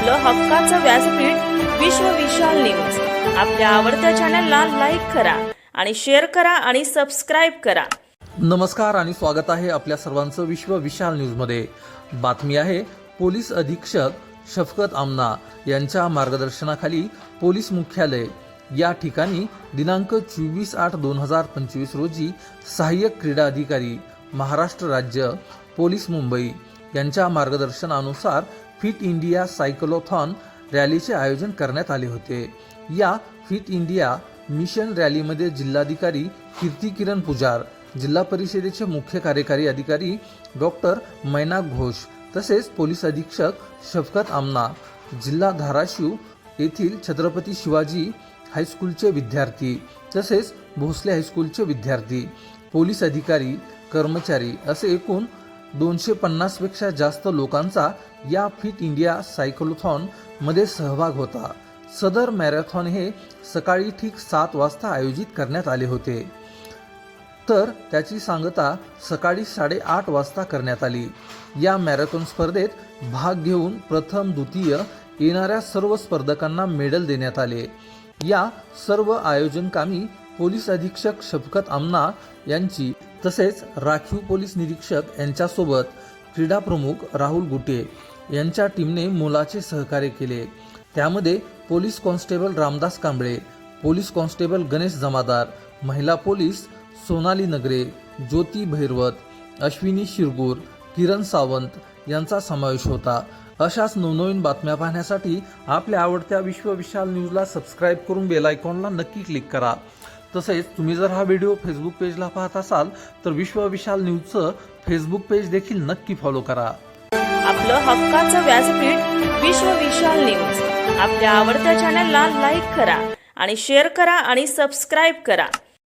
आपलं हक्काचं व्यासपीठ विश्व विशाल न्यूज। आपल्या आवडत्या चॅनलला लाईक करा आणि शेअर करा आणि सबस्क्राइब करा। नमस्कार आणि स्वागत आहे आपल्या सर्वांचं विश्व विशाल न्यूज मध्ये। बातमी आहे पोलीस अधीक्षक शफकत आमना यांच्या मार्गदर्शनाखाली पोलीस मुख्यालय या ठिकाणी दिनांक 24/8/2025 रोजी सहाय्यक क्रीडा अधिकारी महाराष्ट्र राज्य पोलीस मुंबई यांच्या मार्गदर्शनानुसार फिट इंडिया सायक्लोथॉन रॅलीचे आयोजन करण्यात आले होते। या फिट इंडिया मिशन रॅलीमध्ये जिल्हाधिकारी कीर्ती किरण पुजार, जिल्हा परिषदेचे मुख्य कार्यकारी अधिकारी डॉक्टर मैना घोष तसेच पोलीस अधीक्षक शफकत आमना, जिल्हा धाराशिव येथील छत्रपती शिवाजी हायस्कूलचे विद्यार्थी तसेच भोसले हायस्कूलचे विद्यार्थी, पोलीस अधिकारी, कर्मचारी असे एकूण 250 पेक्षा जास्त लोकांचा या फिट इंडिया सायक्लोथॉन मध्ये सहभाग होता। सदर मॅरेथॉन हे सकाळी ठीक 7 वाजता आयोजित करण्यात आले होते, तर त्याची सांगता सकाळी 8:30 वाजता करण्यात आली। या मॅरेथॉन स्पर्धेत भाग घेऊन प्रथम द्वितीय येणाऱ्या सर्व स्पर्धकांना मेडल देण्यात आले। या सर्व आयोजन कामी पोलीस अधीक्षक शफकत आमना यांची तसेच राखीव पोलीस निरीक्षक यांच्यासोबत क्रीडा प्रमुख राहुल गुटे यांच्या टीमने मोलाचे सहकार्य केले। त्यामध्ये police constable Ramdas Kamble, police constable Ganesh Jamadar, महिला पोलीस सोनाली नगरे, ज्योती भैरवत, अश्विनी शिरगूर, किरण सावंत यांचा समावेश होता। अशाच नवनवीन बातम्या पाहण्यासाठी आपल्या आवडत्या विश्व विशाल न्यूजला सबस्क्राइब करून बेल आयकॉनला नक्की क्लिक करा। तसेच तुम्ही जर हा व्हिडिओ फेसबुक पेजला पाहत असाल तर विश्व विशाल न्यूजचं फेसबुक पेज देखील नक्की फॉलो करा। आपलं हक्काचं व्यासपीठ विश्व विशाल न्यूज। आपल्या आवडत्या चॅनलला लाईक करा आणि शेअर करा आणि सबस्क्राइब करा।